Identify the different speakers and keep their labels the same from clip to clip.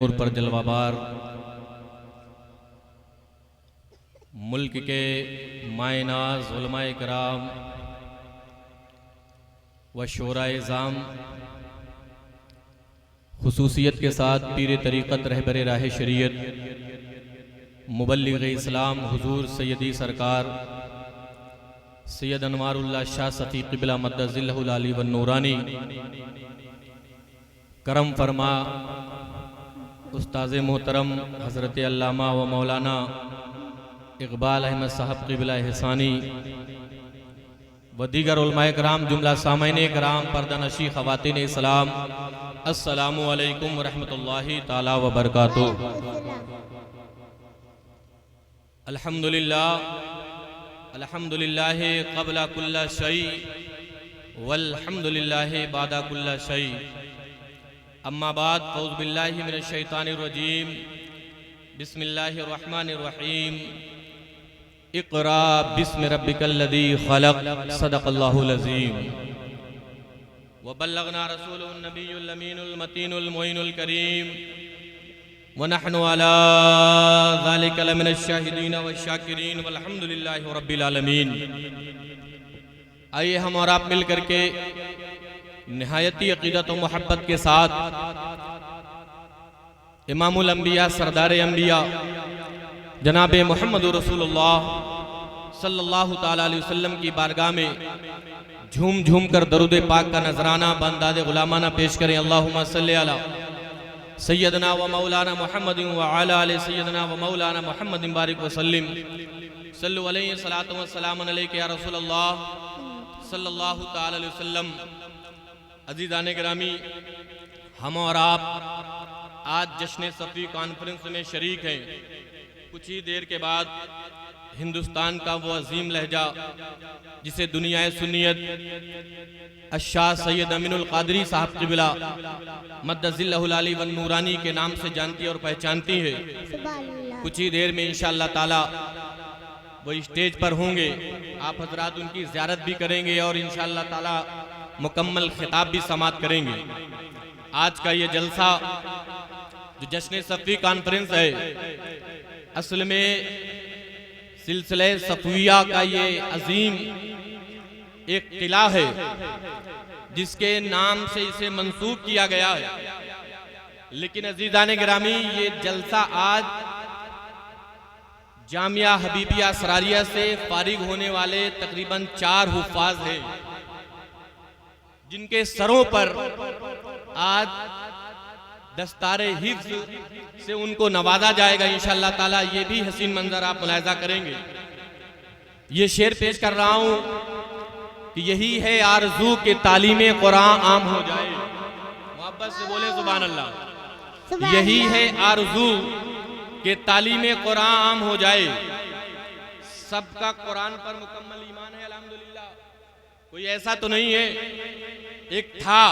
Speaker 1: नूर पर जलवाबार मुल्क के मायनाज उलमाए कराम व शोराए ज़ाम खुसूसियत के साथ पीर तरीक़त रहबर राह शरीयत मुबल्लिग़ इस्लाम हुजूर सैयदी सरकार सैयद अनवारुल्लाह शाह सफ़ी क़िबला मद्दज़िल्लहुल आली व नूरानी करम फरमा उस्ताज़ मोहतरम हज़रत अल्लामा व मौलाना इक़बाल अहमद साहब क़िबला एहसानी व दीगर उलमाए कराम जुमला सामईन कराम पर्दानशी ख़वातीन इस्लाम अस्सलामु अलैकुम व रहमतुल्लाहि ताला व बरकातुहू। अल्हम्दुलिल्लाह क़ब्ला कुल्ला शै वल्हम्दुलिल्लाह बादा कुल्ला शै। अम्मा बाद फ़ौज़ बिल्लाहि मिनश शैतानिर रजीम बिस्मिल्लाहिर रहमानिर रहीम। इक़रा बिस्मि रब्बिकल्लज़ी ख़लक़ सदक़ल्लाहुल अज़ीम व बल्लगना रसूलुहुन नबियुल अमीनुल मतीनुल मुइनुल करीम व नहनु अला ज़ालिका लमिनश शाहिदीन व शाकिरीन वल्हम्दुलिल्लाहि रब्बिल आलमीन। आइए हम और आप मिल करके निहायती अक़ीदत व मोहब्बत के साथ इमामुल अंबिया सरदार अंबिया जनाब मुहम्मदुर रसूलुल्लाह सल्लल्लाहु ताला अलैहि वसल्लम की बारगाह में झूम झूम कर दरूद पाक का नजराना बंदादे गुलामाना पेश करें। अल्लाहुम्मा सल्ली अला सय्यदना व मौलाना मुहम्मदिन व अला आलि सय्यदना व मौलाना मुहम्मदिन बारिक व सल्लिम सल्लु अलैहि सलातु व सलामुन अलैका या रसूलल्लाह सल्लल्लाहु ताला अलैहि वसल्लम। अज़ीज़ाने गिरामी, हम और आप आज जश्न सफ़ी कॉन्फ्रेंस में शरीक हैं। कुछ ही देर के बाद हिंदुस्तान का वो अजीम लहजा जिसे दुनियाए सुन्नियत अशाह सैयद अमीनुल क़ादरी साहब क़िबला मद्दज़िल्लहुल आली व नूरानी के नाम से जानती और पहचानती है, कुछ ही देर में इंशाअल्लाह ताला वो स्टेज पर होंगे। आप हजरात उनकी ज़ियारत भी करेंगे और इंशाअल्लाह ताला मुकम्मल खिताब भी समाप्त करेंगे। आज का ये जलसा जो जश्न सफ़ी कॉन्फ्रेंस है, असल में सिलसिले सफ़विया का ये अजीम एक किला है जिसके नाम से इसे मंसूब किया गया है। लेकिन अज़ीज़ाने गिरामी, ये जलसा आज जामिया हबीबिया सरारिया से फारिग होने वाले तकरीबन 4 हुफ़ाज़ हैं जिनके सरों पर आज दस्तारे हिफ्ज़ से उनको नवाजा जाएगा इंशाअल्लाह ताला। ये भी हसीन मंजर आप मुलाहिज़ा करेंगे। ये शेर पेश कर रहा हूँ कि यही है आरज़ू के तालीमे कुरान आम हो जाए। मोहब्बत से बोले सुभान अल्लाह। यही है आरज़ू के तालीमे कुरान आम हो जाए। सबका कुरान पर मुकम्मल ईमान है अल्हम्दुलिल्लाह। कोई ऐसा तो नहीं है, एक था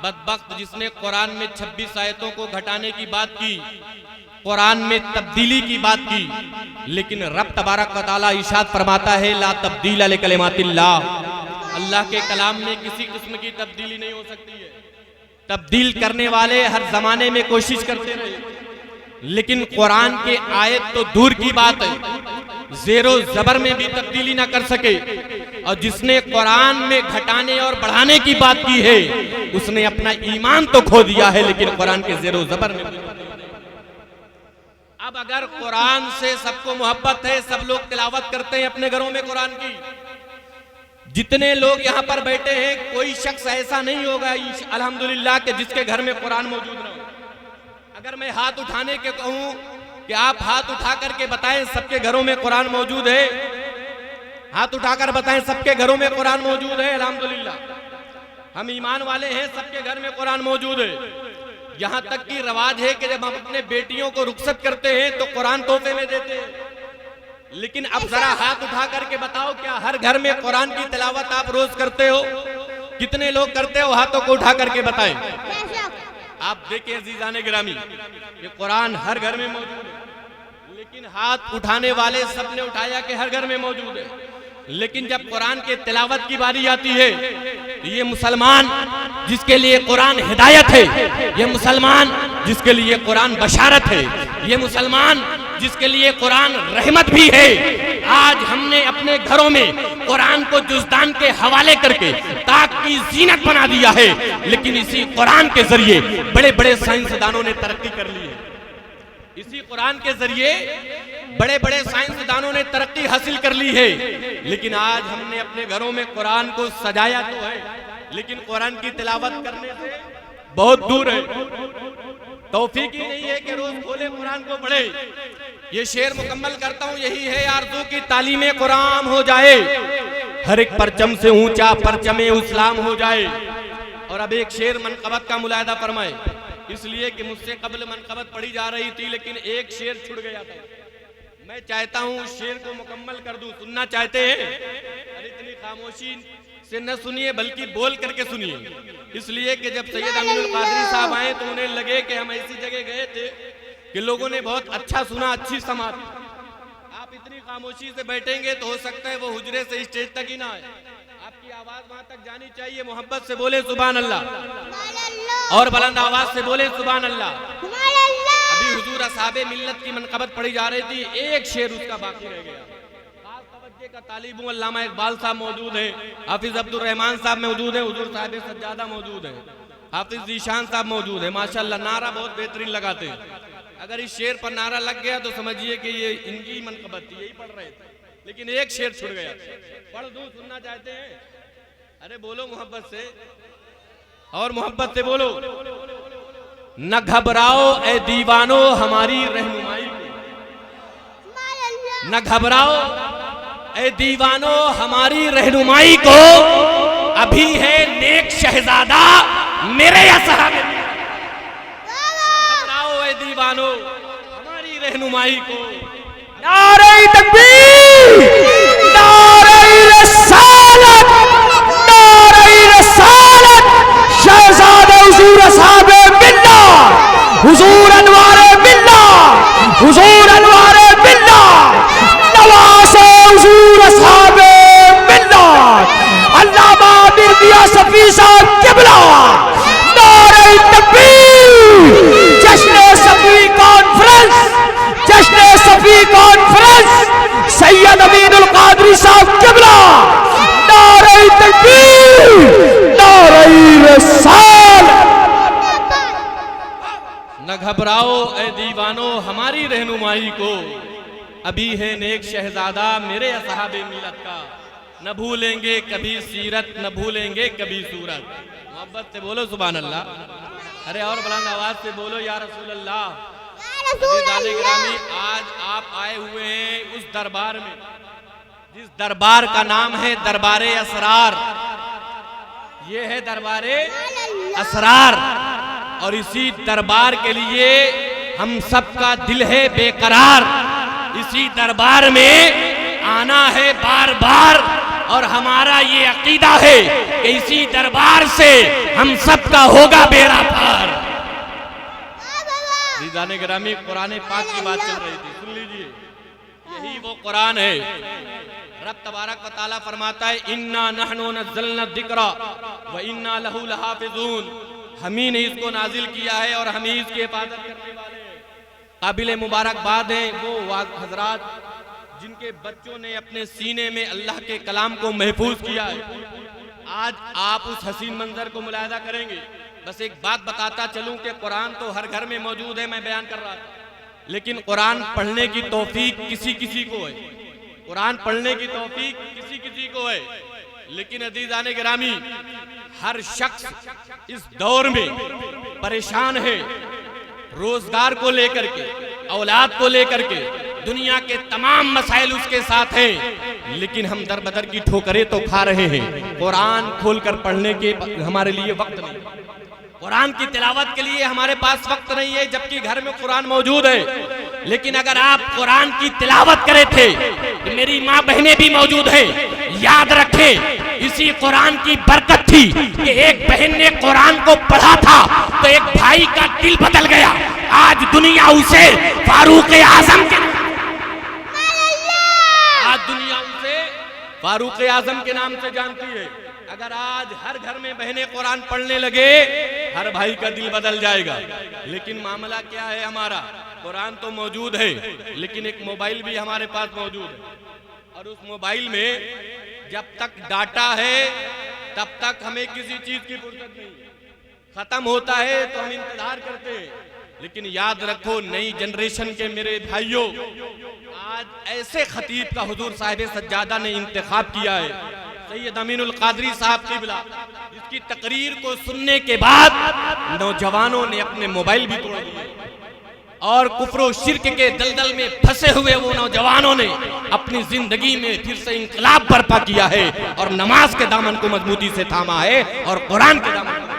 Speaker 1: बदबख्त जिसने कुरान में 26 आयतों को घटाने की बात की, कुरान में तब्दीली की बात की, लेकिन रब तबारक व तआला इरशाद फरमाता है ला तब्दील लिकलिमातिल्लाह। अल्लाह के कलाम में किसी किस्म की तब्दीली नहीं हो सकती है। तब्दील करने वाले हर जमाने में कोशिश करते रहे, लेकिन कुरान के आयत तो दूर की बात है, ज़ेरो ज़बर में भी तब्दीली ना कर सके। और जिसने कुरान में घटाने और बढ़ाने की बात की है, उसने अपना ईमान तो खो दिया है, लेकिन कुरान के ज़ेरो ज़बर में। अब अगर कुरान से सबको मोहब्बत है, सब लोग तिलावत करते हैं अपने घरों में कुरान की, जितने लोग यहाँ पर बैठे हैं, कोई शख्स ऐसा नहीं होगा अल्हम्दुलिल्लाह के जिसके घर में कुरान मौजूद ना हो। अगर मैं हाथ उठाने के कहूँ कि आप हाथ उठा करके बताएं सबके घरों में कुरान मौजूद है, हाथ उठाकर बताएं सबके घरों में कुरान मौजूद है। अल्हम्दुलिल्लाह हम ईमान वाले हैं, सबके घर में कुरान मौजूद है। यहाँ तक कि रवाज है कि जब हम अपने बेटियों को रुखसत करते हैं तो कुरान तोहफे में देते हैं। लेकिन अब जरा हाथ उठा करके बताओ, क्या हर घर में कुरान की तिलावत आप रोज करते हो? कितने लोग करते हो? हाथों को उठा करके बताएं। आप देखिए अज़ीज़ाने गिरामी, ये कुरान हर घर में मौजूद है, लेकिन हाथ उठाने वाले सबने उठाया कि हर घर में मौजूद है। लेकिन जब कुरान के तिलावत की बारी आती है तो ये मुसलमान जिसके लिए कुरान हिदायत है, ये मुसलमान जिसके लिए कुरान बशारत है, ये मुसलमान जिसके लिए कुरान रहमत भी है। आज हमने अपने घरों में कुरान को जुज़दान के हवाले करके ताक की जीनत बना दिया है, लेकिन इसी कुरान के जरिए बड़े बड़े साइंसदानों ने तरक्की कर ली है। इसी कुरान के जरिए बड़े बड़े साइंसदानों ने तरक्की हासिल कर ली है। लेकिन आज हमने अपने घरों में कुरान को सजाया तो है, लेकिन कुरान की तिलावत करने से बहुत दूर है। तौफीक ही नहीं है कि रोज खोले कुरान को पढ़े। ये शेर मुकम्मल करता हूँ, यही है आरज़ू की तालीमे कुरान हो जाए, हर एक परचम से ऊंचा परचमे इस्लाम हो जाए। और अब एक शेर मनकबत का मुलायदा फरमाए, इसलिए कि मुझसे कबल मनकबत पढ़ी जा रही थी, लेकिन एक शेर छूट गया था। मैं चाहता हूँ उस शेर को मुकम्मल कर दूं। सुनना चाहते हैं? अरे इतनी खामोशी से न सुनिए, बल्कि बोल करके सुनिए। इसलिए कि जब सैयद अमीनुल कादरी साहब आए तो उन्हें लगे कि हम ऐसी जगह गए थे कि लोगों ने बहुत अच्छा सुना, अच्छी समात। आप इतनी खामोशी से बैठेंगे तो हो सकता है वो हुजरे से स्टेज तक ही ना आए। आपकी आवाज वहां तक जानी चाहिए। मोहब्बत से बोले सुभान अल्लाह, और बुलंद आवाज से बोले सुभान अल्लाह। अभी हुजूर असहाबे मिल्लत की मनकबत पढ़ी जा रही थी, एक शेर उसका बाकी रह गया। खास तवज्जो का तालिब हूं, अल्लामा इकबाल साहब मौजूद हैं, हाफिज अब्दुल रहमान साहब मौजूद हैं, हुजूर साहिब सज्जादा मौजूद हैं, हाफिज जीशान साहब मौजूद हैं। माशाअल्लाह नारा बहुत बेहतरीन लगाते हैं। अगर इस शेर पर नारा लग गया तो समझिए कि ये इनकी मनकबत थी, यही पढ़ रहे थे, लेकिन एक शेर छूट गया। पढ़ दूं, सुनना चाहते हैं? अरे बोलो मोहब्बत से, और मोहब्बत से बोलो। न घबराओ ए दीवानो हमारी रहनुमाई को, न घबराओ ए दीवानो हमारी रहनुमाई को, अभी है नेक शहजादा मेरे असहाबे। घबराओ ए दीवानो हमारी रहनुमाई को।
Speaker 2: नारे तकबीर, नारे रिसालत, नारे रिसालत। शहजादे हुजूर असहाबे मिल्लत, हुजूर अनवारे मिल्लत, हुजूर अनवारे मिल्लत, नवासे हुजूर असहाबे मिल्लत, अल्लामा मिर्ज़ा शफी साहब क़िबला। नारे तकबीर, जश्न शफी कॉन्फ्रेंस, जश्न शफी कॉन्फ्रेंस, सैयद अमीनुल कादरी साहब क़िबला। नारे तकबीर, नारे रिसालत।
Speaker 1: न घबराओ ए दीवानो हमारी रहनुमाई को, अभी है नेक शहजादा मेरे असहाबे मिलत का। न भूलेंगे कभी सीरत, न भूलेंगे कभी सूरत। मोहब्बत से बोलो सुभान अल्लाह। अरे और बुलंद आवाज से बोलो या रसूल अल्लाह। गिरामी, आज आप आए हुए हैं उस दरबार में जिस दरबार का नाम है दरबारे असरार। ये है दरबारे असरार, और इसी दरबार के लिए हम सबका दिल है बेकरार। इसी दरबार में आना है बार बार, और हमारा ये अकीदा है कि इसी दरबार से हम सबका होगा बेड़ा पार। दीदाने गिरामी, कुरान पाक की बात चल रही थी, सुन लीजिए। यही वो कुरान है। रब तबारक व तआला फरमाता है, इन्ना नहनु नज़्ज़लना ज़िक्रा व इन्ना लहू लहाफ़िज़ून। हम ही ने इसको नाजिल किया है और हम ही इसकी हिफाजत करने वाले हैं। काबिल मुबारकबाद हैं वो हजरात जिनके बच्चों ने अपने सीने में अल्लाह के कलाम को महफूज किया है। आज आप उस हसीन मंजर को मुलाहिदा करेंगे। बस एक बात बताता चलूं कि कुरान तो हर घर में मौजूद है, मैं बयान कर रहा था, लेकिन कुरान पढ़ने की तौफीक किसी किसी को है। कुरान पढ़ने की तौफीक किसी किसी को है, लेकिन अज़ीज़ाने गिरामी, हर शख्स इस दौर में परेशान है, रोजगार को लेकर के, औलाद को लेकर के, दुनिया के तमाम मसाइल उसके साथ हैं, लेकिन हम दर बदर की ठोकरें तो खा रहे हैं। कुरान खोलकर पढ़ने के हमारे लिए वक्त नहीं, कुरान की तिलावत के लिए हमारे पास वक्त नहीं है, जबकि घर में कुरान मौजूद है। लेकिन अगर आप कुरान की तिलावत करे थे, तो मेरी माँ बहनें भी मौजूद हैं, याद रखें इसी कुरान की बरकत थी कि एक बहन ने कुरान को पढ़ा था तो एक भाई का दिल बदल गया। आज दुनिया उसे फारूक आजम के फारूक आजम के नाम से जानती है। अगर आज हर घर में बहनें कुरान पढ़ने लगे, हर भाई का दिल बदल जाएगा। लेकिन मामला क्या है हमारा, कुरान तो मौजूद है लेकिन एक मोबाइल भी हमारे पास मौजूद है, और उस मोबाइल में जब तक डाटा है तब तक हमें किसी चीज की फुर्सत नहीं, खत्म होता है तो हम इंतजार करते हैं। लेकिन याद रखो, नई जनरेशन के मेरे भाइयों, आज ऐसे खतीब का हुजूर साहिब सज्जादा ने इंतखाब किया है, सैयद अमीनुल कादरी साहब क़िबला, जिसकी तकरीर को सुनने के बाद नौजवानों ने अपने मोबाइल भी तोड़ दिए और कुफ्र शिर्क के दलदल में फंसे हुए वो नौजवानों ने अपनी जिंदगी में फिर से इंकलाब बर्पा किया है और नमाज के दामन को मजबूती से थामा है और कुरान के दामन को।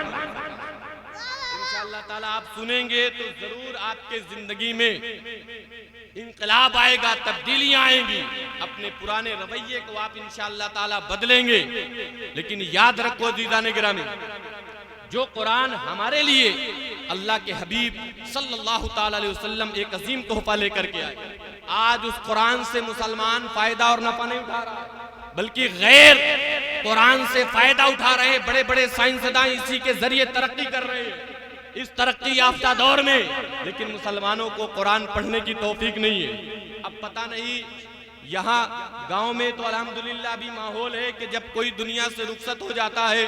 Speaker 1: इंशाअल्लाह ताला आप सुनेंगे तो जरूर आपके जिंदगी में इंकलाब आएगा, तब्दीलियां आएंगी, अपने पुराने रवैये को आप इंशाअल्लाह ताला बदलेंगे। लेकिन याद रखो अज़ीज़ान गिरामी, जो कुरान हमारे लिए अल्लाह के हबीब सल्लल्लाहु ताला अलैहि वसल्लम एक अजीम तोहफा लेकर के आए, आज उस कुरान से मुसलमान फायदा और नफा नहीं उठा रहा, बल्कि गैर कुरान से फायदा उठा रहे। बड़े बड़े साइंसदान इसी के जरिए तरक्की कर रहे हैं इस तरक्की याफ्ता दौर में, लेकिन मुसलमानों को कुरान पढ़ने की तौफीक नहीं है। अब पता नहीं, यहाँ गांव में तो अल्हम्दुलिल्लाह भी माहौल है कि जब कोई दुनिया से रुखसत हो जाता है,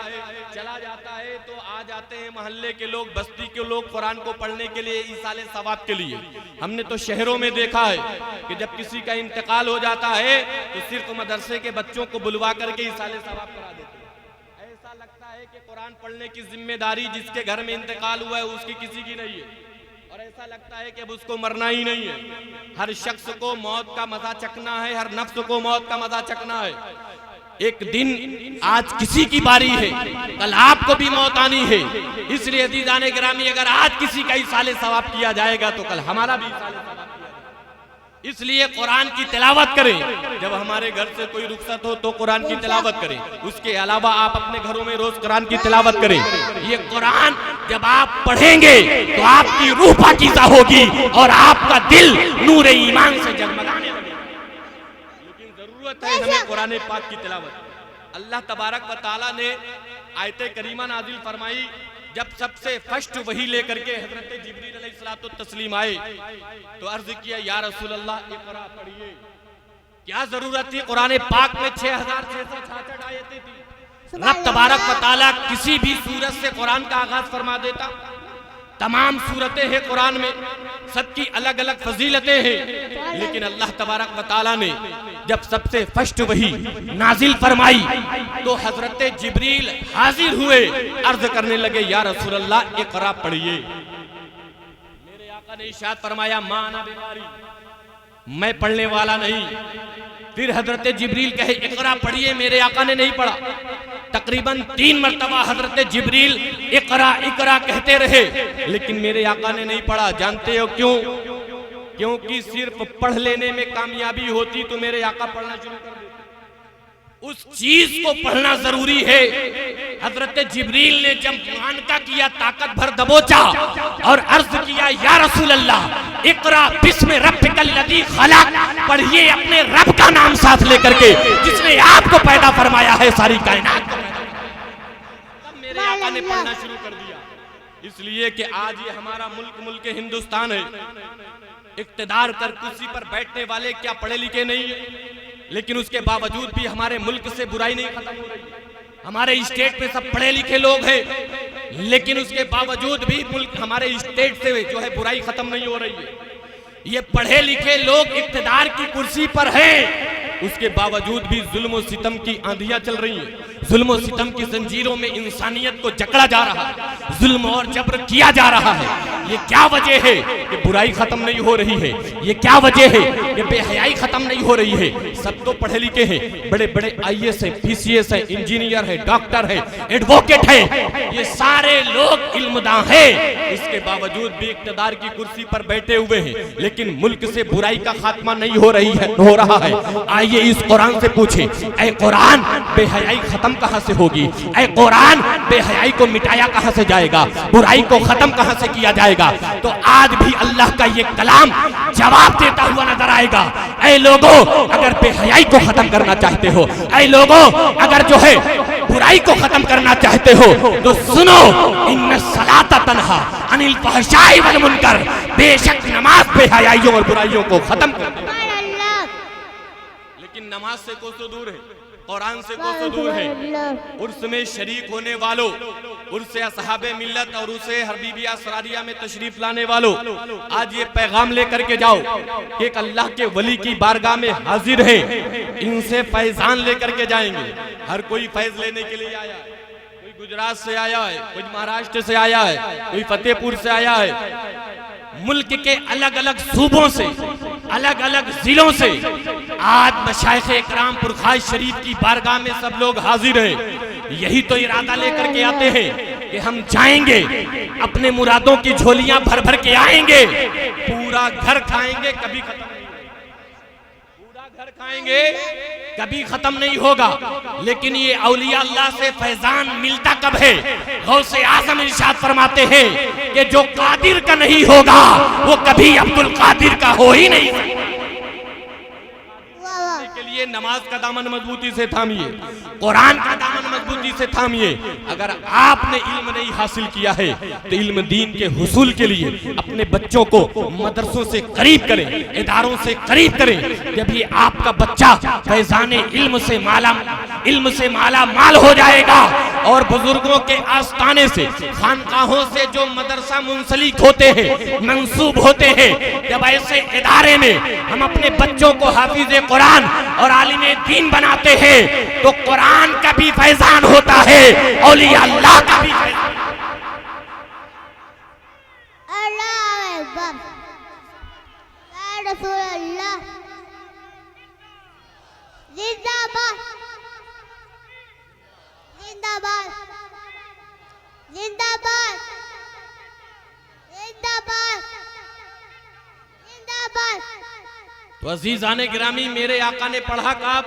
Speaker 1: चला जाता है, तो आ जाते हैं मोहल्ले के लोग, बस्ती के लोग कुरान को पढ़ने के लिए, ईसाले सवाब के लिए। हमने तो शहरों में देखा है कि जब किसी का इंतकाल हो जाता है तो सिर्फ मदरसे के बच्चों को बुलवा करके ईसाले सवाब करा देते हैं। ऐसा लगता है कि कुरान पढ़ने की जिम्मेदारी जिसके घर में इंतकाल हुआ है उसकी किसी की नहीं है, और ऐसा लगता है कि अब उसको मरना ही नहीं है। हर शख्स को मौत का मजा चखना है, हर नफ्स को मौत का मजा चखना है। एक दिन आज किसी की बारी है, कल आपको भी मौत आनी है। इसलिए अज़ीज़ान गिरामी, अगर आज किसी का इसाले सवाब किया जाएगा तो कल हमारा भी इसाले सवाब किया जाएगा। इसलिए कुरान की तिलावत करें, जब हमारे घर से कोई रुखसत हो तो कुरान की तिलावत करें। उसके अलावा आप अपने घरों में रोज कुरान की तिलावत करें। ये कुरान जब आप पढ़ेंगे तो आपकी रूह पाकीज़ा होगी और आपका दिल नूर ईमान से जगमगाने लगेगा। लेकिन जरूरत है हमें कुरान पाक की तिलावत। अल्लाह तबारक व तआला ने आयत करीमा नाजिल फरमाई, जब सबसे फर्स्ट वही लेकर के हजरत जिब्रील अलैहिस्सलातु तस्लीम आए तो अर्ज किया, या रसूल अल्लाह इक़रा पढ़िए। क्या जरूरत थी, कुरान पाक में 6666 आयतें थी। रब तबारक व तआला किसी भी सूरत से कुरान का आगाज फरमा देता। तमाम सूरतें हैं कुरान में, सबकी अलग अलग फजीलतें हैं, लेकिन अल्लाह तबारक व तआला ने जब सबसे फर्स्ट वही नाजिल फरमाई तो हजरत जिब्रील हाजिर हुए, अर्ज करने लगे, या रसूल अल्लाह इक़रा पढ़िए। मेरे आका ने इरशाद फरमाया, मा अना बिक़ारी, मैं पढ़ने वाला नहीं। फिर हजरत जिब्रील कहे, इक़रा पढ़िए, मेरे आका ने नहीं पढ़ा। तकरीबन 3 मरतबा हजरत जिब्रील इक़रा इक़रा कहते रहे, लेकिन मेरे आका ने नहीं पढ़ा। जानते हो क्यों? क्योंकि सिर्फ पढ़ लेने में कामयाबी होती तो मेरे आका पढ़ना शुरू कर देते। उस चीज को पढ़ना जरूरी है। हजरत जिब्रील ने जब कुरान का किया ताकत भर दबोचा और अर्ज किया, या रसूल अल्लाह इक़रा बिस्मि रब्बिकल लज़ी खलक़, पढ़िए अपने रब का नाम साथ लेकर के जिसने आपको पैदा फरमाया है, सारी कायनात को। तब मेरे आका ने पढ़ना शुरू कर दिया। इसलिए कि आज ये हमारा मुल्क हिंदुस्तान है, इक़्तिदार कर कुर्सी पर बैठने वाले क्या पढ़े लिखे नहीं है, लेकिन उसके बावजूद भी हमारे मुल्क से बुराई नहीं खत्म हो रही। हमारे स्टेट में सब पढ़े लिखे लोग हैं, लेकिन उसके बावजूद भी मुल्क हमारे स्टेट से जो है बुराई खत्म नहीं हो रही है। ये पढ़े लिखे लोग इक़्तिदार की कुर्सी पर हैं, उसके बावजूद भी जुल्म और सितम की आंधियां चल रही हैं। जुल्म और सितम की जंजीरों में इंसानियत को जकड़ा जा रहा है, जुल्म और जबर किया जा रहा है। ये क्या वजह है कि बुराई खत्म नहीं हो रही है? ये क्या वजह है कि बेहयाई खत्म नहीं हो रही है? सब तो पढ़े लिखे हैं, बड़े बड़े IAS है, PCS है, इंजीनियर है, डॉक्टर है, एडवोकेट है, ये सारे लोग इल्मदां हैं। इसके बावजूद भी इक़्तिदार की कुर्सी पर बैठे हुए हैं, लेकिन मुल्क से बुराई का खात्मा नहीं हो रहा है। आइए इस कुरान से पूछे, ऐ कुरान बेहयाई खत्म कहां से होगी? ऐ कुरान बेहयाई को मिटाया कहां से जाएगा? बुराई को खत्म कहां से किया जाएगा? तो आज भी अल्लाह का ये कलाम जवाब देता हुआ नजर आएगा। ऐ लोगों, अगर बेहयाई को खत्म करना चाहते हो, ऐ लोगों, अगर जो है बुराई को खत्म करना चाहते हो तो सुनो, इन्न सलाता तन्हा अनिल फहशाई वल मुनकर, बेशक नमाज बेहयाइयों और बुराइयों को खत्म करती है। लेकिन नमाज से कोसों दूर है, कुरान से कोसों दूर है। उर्स में शरीक होने वालों, उर्स असहाबे मिल्लत और उर्स हबीबिया असरारिया में तशरीफ लाने वालों, आज ये पैगाम लेकर के जाओ कि एक अल्लाह के वली की बारगाह में हाजिर है, इनसे फैजान लेकर के जाएंगे। हर कोई फैज लेने के लिए आया है, कोई गुजरात से आया है, कोई महाराष्ट्र से आया है, कोई फतेहपुर से आया है। मुल्क के अलग अलग सूबों से, अलग अलग जिलों से आज मशाइख इकराम पुरखाज शरीफ की बारगाह में सब लोग हाजिर हैं। यही तो इरादा लेकर के आते हैं कि हम जाएंगे, अपने मुरादों की झोलियां भर भर के आएंगे, पूरा घर खाएंगे, कभी खत्म नहीं होगा। पूरा घर खाएंगे, कभी खत्म नहीं होगा। लेकिन ये औलिया अल्लाह से फैजान मिलता कब है? गौसे आजम इरशाद फरमाते हैं कि जो कादिर का नहीं होगा वो कभी अब्दुल कादिर का हो ही नहीं सकता। के लिए नमाज का दामन मजबूती से थामिए, कुरान का दामन मजबूती से थामिए। अगर आपने इल्म नहीं हासिल किया है तो इल्म दीन के हुसूल के लिए अपने बच्चों को मदरसों से करीब करें, इदारों से करीब करें। जब ये आपका बच्चा फैजाने इल्म से माला माल हो जाएगा और बुजुर्गों के आस्थाने से, खानकाहों से जो मदरसा मुंसलिक होते हैं, मंसूब होते हैं, जब ऐसे इदारे में हम अपने बच्चों को हाफिज कुरान और आलिमे दीन बनाते हैं तो कुरान का भी फैजान होता है, औलिया अल्लाह का भी फैजान।
Speaker 3: अल्लाह अकबर, या रसूल अल्लाह, जिंदाबाद जिंदाबाद जिंदाबाद जिंदाबाद जिंदाबाद।
Speaker 1: तो अजीजाने गिरामी, मेरे आका ने पढ़ा कब?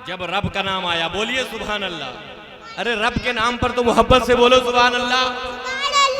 Speaker 1: जब रब का नाम आया। बोलिए सुभान अल्लाह। अरे रब के नाम पर तो मोहब्बत से बोलो सुभान अल्लाह।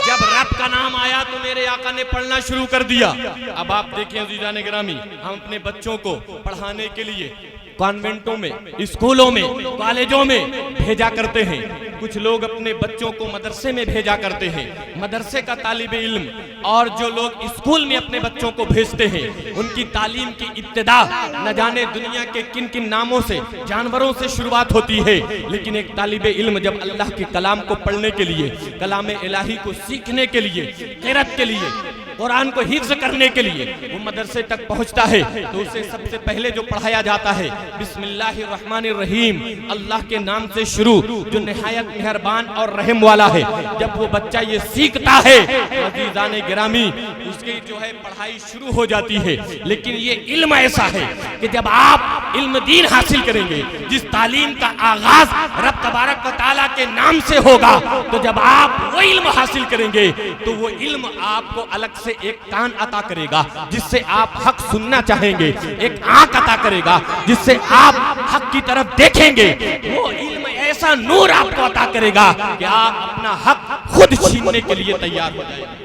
Speaker 1: जब रब का नाम आया तो मेरे आका ने पढ़ना शुरू कर दिया। अब आप देखिए अजीजाने गिरामी, हम अपने बच्चों को पढ़ाने के लिए कॉन्वेंटों में, स्कूलों में, कॉलेजों में भेजा करते हैं। कुछ लोग अपने बच्चों को मदरसे में भेजा करते हैं, मदरसे का तालिबे इल्म। और जो लोग स्कूल में अपने बच्चों को भेजते हैं, उनकी तालीम की इब्तिदा न जाने दुनिया के किन किन नामों से, जानवरों से शुरुआत होती है। लेकिन एक तालिबे इल्म जब अल्लाह के कलाम को पढ़ने के लिए, कलाम इलाही को सीखने के लिए, क़िरात के लिए, कुरान को हिफ्ज़ करने के लिए वो मदरसे तक पहुंचता है तो उसे सबसे पहले जो पढ़ाया जाता है बिस्मिल्लाहिर्रहमानिर्रहीम, अल्लाह के नाम से शुरू, जो निहायत मेहरबान और रहम वाला है। जब वो बच्चा ये सीखता है अज़ीज़ाने गिरामी, उसकी जो है पढ़ाई शुरू हो जाती है। लेकिन ये इल्म ऐसा है कि जब आप इल्म दीन हासिल करेंगे, जिस तालीम का आगाज रब तबारक व तआला के नाम से होगा, तो जब आप वो इल्म हासिल करेंगे तो वो इल्म आपको अलग से एक कान अता करेगा जिससे आप हक सुनना चाहेंगे, एक आंख अता करेगा जिससे आप हक की तरफ देखेंगे। वो इल्म ऐसा नूर आपको अता करेगा कि आप अपना हक खुद छीनने के लिए तैयार हो जाएंगे,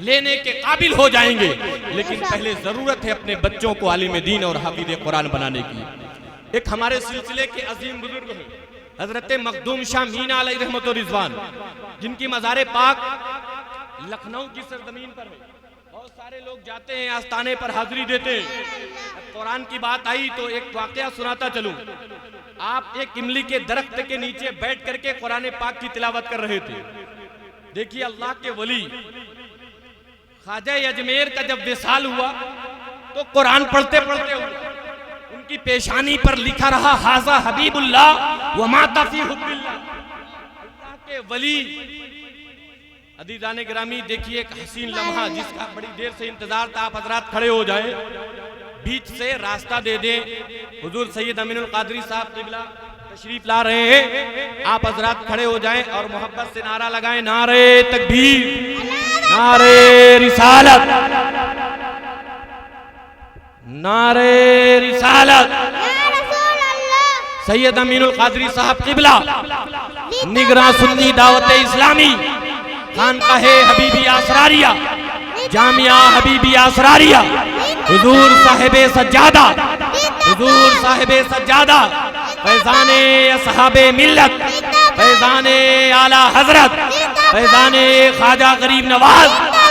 Speaker 1: लेने के काबिल हो जाएंगे। लेकिन पहले जरूरत है अपने बच्चों को आलिम दीन और हाफिज कुरान बनाने की। एक हमारे सिलसिले के अजीम बुजुर्ग हैं हजरत मखदूम शाह मीना अलैहि रहमत व रिजवान, जिनकी मज़ार पाक लखनऊ की सरजमीन पर है। बहुत सारे लोग जाते हैं, आस्थाने पर हाजिरी देते हैं। कुरान की बात आई तो एक वाकया सुनाता चलूं। आप एक इमली के दरख्त के नीचे बैठ करके कुरान पाक की तिलावत कर रहे थे। देखिए अल्लाह के वली ख्वाजा अजमेर का जब विसाल हुआ तो कुरान पढ़ते पढ़ते हुआ उनकी पेशानी पर लिखा रहा हाजा हबीबुल्लाह व मा तफी हुब्बिल्लाह। अल्लाह के वली अज़ीज़ाने गिरामी, देखिए एक हसीन लम्हा जिसका बड़ी देर से इंतजार था। आप हजरात खड़े हो जाएं, बीच से रास्ता दे दें। हुजूर सैयद अमीनुल कादरी साहब क़िबला तशरीफ ला रहे हैं। आप हजरात खड़े हो जाएं और मोहब्बत से नारा लगाएं, नारे तकबीर, नारे रिसालत, नारे रिसालत। सैयद अमीनुल कादरी साहब क़िबला, निगरां सुन्नी दावत इस्लामी, खानकाहे हबीबिया असरारिया, जामिया हबीबिया असरारिया, हुजूर साहिबे सज्जादा, हुजूर साहिबे सज्जादा, फैज़ाने असहाबे मिल्लत, फैजाने आला हजरत, फैजाने ख्वाजा गरीब नवाज,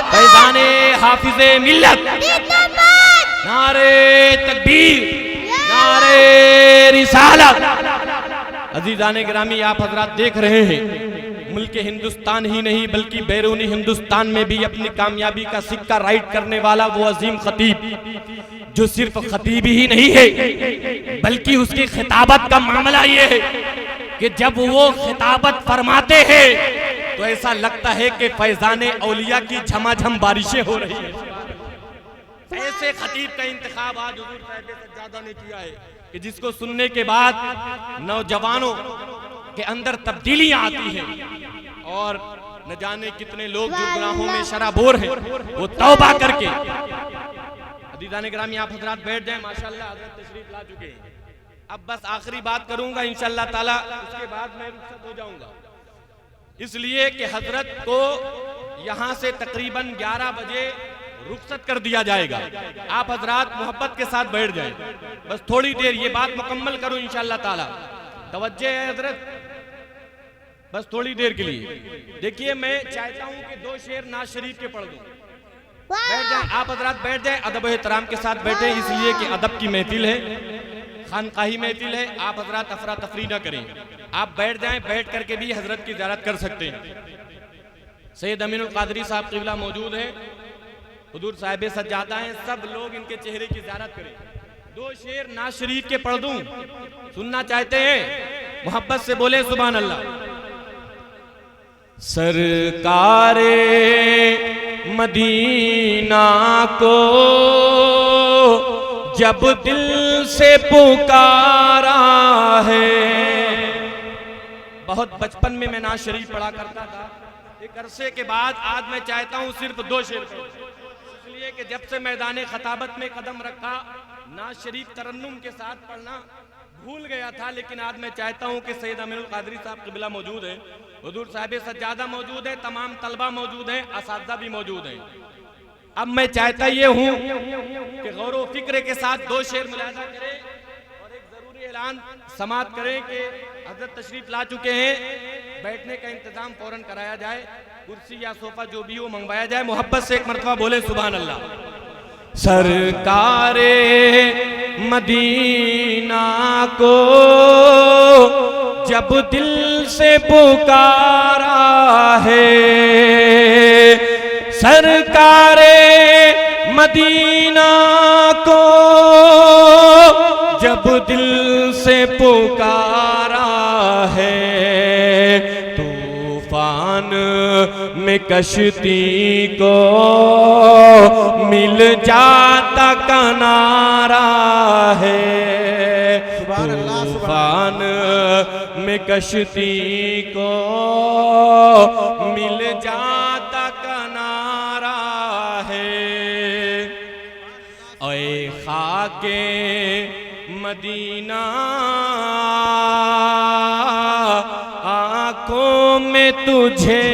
Speaker 1: फैजाने हाफिजे मिल्लत। नारे तकबीर, नारे रिसालत। अजीजाने गिरामी, आप हजरात देख रहे हैं मुल्क हिंदुस्तान ही नहीं बल्कि बैरूनी हिंदुस्तान में भी अपनी कामयाबी का सिक्का राइट करने वाला वो अजीम खतीब, जो सिर्फ खतीब ही नहीं है बल्कि उसकी खिताबत का मामला ये है कि जब वो खिताबत फरमाते हैं तो ऐसा लगता है कि फैजाने औलिया की झमाझम बारिशें हो रही हैं। ऐसे खतीब का इंतखाब आज हुजूर साहिब सज्जादा ने किया है कि जिसको सुनने के बाद नौजवानों के अंदर तब्दीलियां आती हैं और न जाने कितने लोग जो गुनाहों में शराबोर हैं वो तौबा करके। अज़ीज़ाने गिरामी, आप हजरात बैठ जाएं। माशाअल्लाह हजरत तशरीफ ला चुके हैं। अब बस आखिरी बात करूंगा इंशाअल्लाह ताला, उसके बाद मैं रुखसत हो जाऊंगा, इसलिए कि हजरत को यहां से तकरीबन 11 बजे रुखसत कर दिया जाएगा। आप हजरात मोहब्बत के साथ बैठ जाएं, बस थोड़ी देर ये बात मुकम्मल करूं इंशाअल्लाह ताला। तवज्जो है हजरत, बस थोड़ी देर के लिए। देखिए, मैं चाहता हूं कि 2 शेर नाज शरीफ के पढ़ दूं। बैठ जाएं, आप हजरात बैठ जाएं, अदब एहतराम के साथ बैठे, इसलिए कि अदब की महफिल है, खानकाही महफिल है। आप हजरात अफरा तफरी ना करें, आप बैठ जाएं, बैठ करके भी हजरत की ज़ियारत कर सकते हैं। सैयद अमीनुल कादरी साहब क़िबला मौजूद है, हुजूर साहिब सज्जादा हैं, सब लोग इनके चेहरे की ज़ियारत करें। 2 शेर नाज शरीफ के पढ़ दूं, सुनना चाहते हैं? मोहब्बत से बोले सुभान अल्लाह। सरकारे मदीना को जब दिल से पुकारा है। बहुत बचपन में मैं नाज शरीफ पढ़ा करता था, एक अरसे के बाद आज मैं चाहता हूं सिर्फ 2 शेर पढ़ूं, इसलिए कि जब से मैदान खताबत में कदम रखा नाज शरीफ तरन्नुम के साथ पढ़ना भूल गया था। लेकिन आज मैं चाहता हूं कि सैयद अमीनुल कादरी साहब क़िबला मौजूद है, हुजूर साहिब सज्जादा मौजूद है, तमाम तलबा मौजूद हैं, असातिज़ा भी मौजूद हैं। अब मैं चाहता ये हूं कि गौर व फिक्र के साथ 2 शेर मुलाहिज़ा करें और एक जरूरी ऐलान समाअत करें कि हजरत तशरीफ ला चुके हैं, बैठने का इंतजाम फौरन कराया जाए, कुर्सी या सोफा जो भी हो मंगवाया जाए। मोहब्बत से एक मरतबा बोले सुभान अल्लाह। सरकारे मदीना को जब दिल से पुकारा है, सरकारे मदीना को जब दिल से पुकारा है, तूफान में कश्ती को मिल जाता किनारा है। तूफान में कश्ती को मिल जाता किनारा है। ऐ खाके मदीना आँखों में तुझे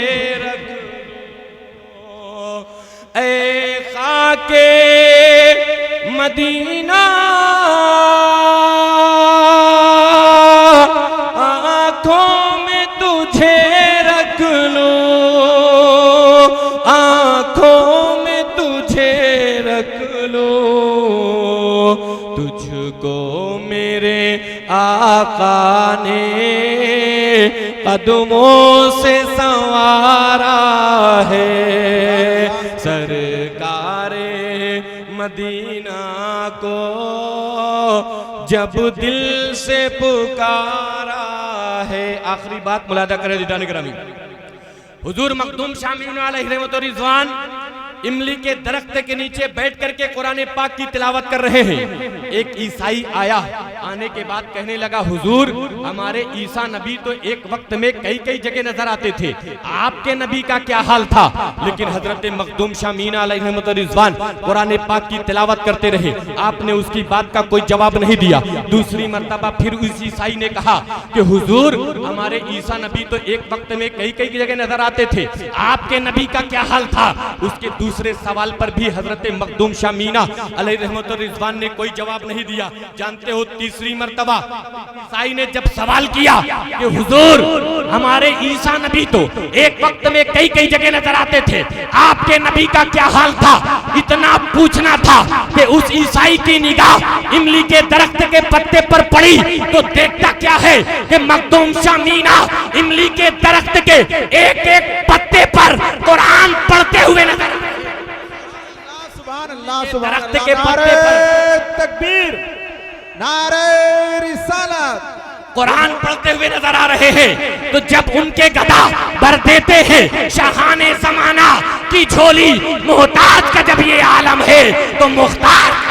Speaker 1: रख लो, ऐ खाके मदीना आँखों में तुझे रख लो, आँखों में तुझे रख लो। तुझको मेरे आका ने कदमों से संवारा है। सरकारे मदीना को जब दिल से पुकारा है। आखिरी बात मुलादा करें दीदान गिरामी, हुजूर मखदूम शामीन अलैहि रहमत व रिज़वान इमली के दरख्त के नीचे बैठ करके कुरान पाक की तिलावत कर रहे हैं। एक ईसाई आया, आने के बाद कहने लगा, हुजूर हमारे ईसा नबी तो एक वक्त में कई कई जगह नजर आते थे, आपके नबी का क्या हाल था? लेकिन हजरत मखदूम शामीन अलैहि रहमत व रिज़वान कुरान पाक की तिलावत करते रहे, आपने उसकी बात का कोई जवाब नहीं दिया। दूसरी मर्तबा फिर उस ईसाई ने कहा कि हुजूर हमारे ईसा नबी तो एक वक्त में कई कई जगह नजर आते थे, आपके नबी का क्या हाल था? उसके दूसरे सवाल पर भी हजरत मखदूम शामीना अलैहि रहमत व रिज़वान ने कोई जवाब नहीं दिया। जानते हो तीसरी दूसरी मर्तबा ईसाई ने जब सवाल किया कि हुजूर हमारे ईसा नबी तो एक वक्त में कई कई जगह नजर आते थे, आपके नबी का क्या हाल था, इतना पूछना था कि उस ईसाई की निगाह इमली के दरख्त के पत्ते पर पड़ी तो देखता क्या है कि मखदूम शाह मीना इमली के दरख्त के एक एक पत्ते पर कुरान पढ़ते हुए नजर दरख्त के पत्ते पर
Speaker 2: तकबीर, नारे रिसालत,
Speaker 1: कुरान पढ़ते हुए नजर आ रहे हैं। तो जब उनके गदा भर देते हैं शाहाने जमाना की झोली, मोहताज का जब ये आलम है तो मुख्तार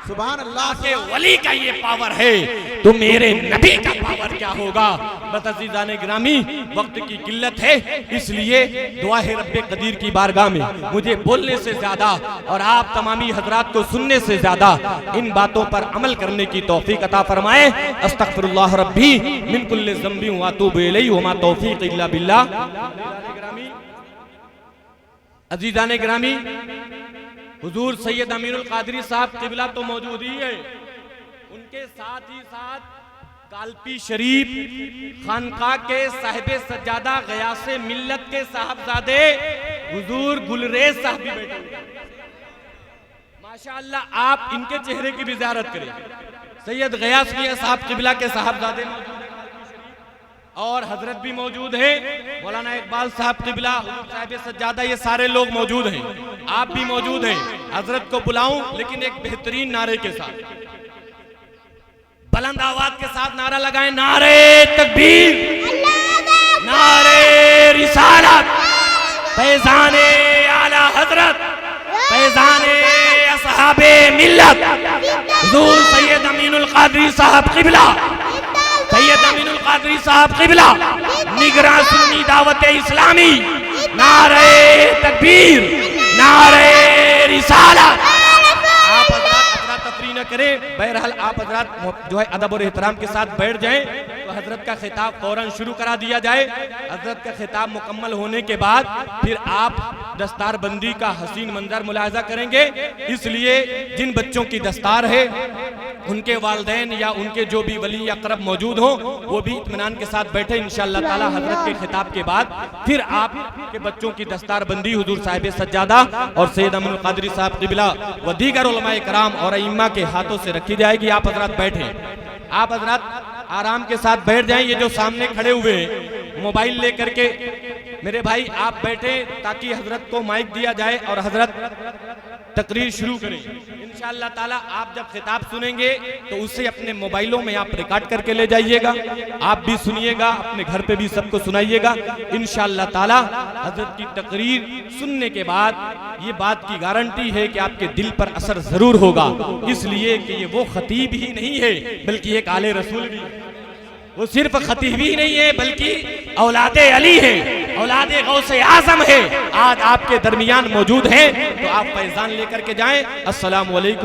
Speaker 2: सुभान अल्लाह
Speaker 1: के वली का ये पावर है तो मेरे नबी का पावर क्या होगा। बस अज़ीज़ाने गिरामी, वक्त की किल्लत है, इसलिए दुआ है रब्बे कदीर की बारगाह में मुझे बोलने से ज्यादा और आप तमामी हजरात को सुनने से ज्यादा इन बातों पर अमल करने की तौफीक अता फरमाए। अस्तगफिरुल्लाह रब्बी मिन कुल्लि ज़ंबि व अतूबु इलैहि व मा तौफीक इल्ला बिल्लाह। अज़ीज़ाने गिरामी, हुजूर सैयद अमीरुल कादरी साहब किबला तो मौजूद ही है, उनके साथ ही साथ कालपी शरीफ खानका के साहिबे सज्जादा गयासे मिल्लत के साहबजादे हुजूर गुलरेज साहब भी बैठे हुए। माशाअल्लाह, आप इनके चेहरे की भी ज़ियारत करें। सैयद गयास मियां साहब किबला के साहबजादे मौजूद हैं और हजरत भी मौजूद है, मौलाना इकबाल साहब किबला साहिब सज्जादा, ये सारे लोग मौजूद हैं, आप भी मौजूद हैं। हजरत को बुलाऊं लेकिन एक बेहतरीन नारे के साथ, बुलंद आवाज के साथ नारा लगाएं, नारे तकबीर, नारे रिसालत, फैज़ाने आला हजरत, फैज़ाने असहाबे मिल्लत, हुजूर सैयद अमीनुल कादरी साहब किबला, सैयद अमीनुल कादरी साहब किबला, निगरां सुन्नी दावत इस्लामी, नारे तकबीर, नारे रिसालत। आप हजरात तफरी न करें, बहरहाल आप हजरात जो है अदब और एहतराम के साथ बैठ जाएं तो हजरत का खिताब फौरन शुरू करा दिया जाए। हजरत का खिताब मुकम्मल होने के बाद फिर आप दस्तार बंदी का हसीन मंजर मुलाहिजा करेंगे। इसलिए जिन बच्चों की दस्तार है उनके वालिदैन या उनके जो भी वली या अक़रब मौजूद हो वो भी इत्मीनान के साथ बैठे। इंशाअल्लाह ताला हजरत के खिताब के बाद फिर आप के बच्चों की दस्तार बंदी हुजूर साहिब सज्जादा और सैयद अमीनुल कादरी साहब किबला व दीगर उलमाए कराम और अइम्मा के हाथों से रखी जाएगी। आप हजरात बैठे, आप हजरात आराम के साथ बैठ जाएं। ये जो सामने खड़े हुए मोबाइल लेकर के मेरे भाई आप बैठे ताकि हजरत को माइक दिया जाए और हजरत तकरीर शुरू करें। इंशाअल्लाह ताला आप जब खिताब सुनेंगे तो उसे अपने मोबाइलों में आप रिकॉर्ड करके ले जाइएगा, आप भी सुनिएगा, अपने घर पे भी सबको सुनाइएगा। इंशाअल्लाह ताला हजरत की तकरीर सुनने के बाद ये बात की गारंटी है कि आपके दिल पर असर जरूर होगा, इसलिए कि ये वो खतीब ही नहीं है बल्कि एक आले रसूल भी है। वो सिर्फ खतीब ही नहीं है बल्कि औलादे अली है, औलादे गौसे आजम है। आज आपके दरमियान मौजूद हैं तो आप फैजान लेकर के जाएं। अस्सलामु अलैकुम।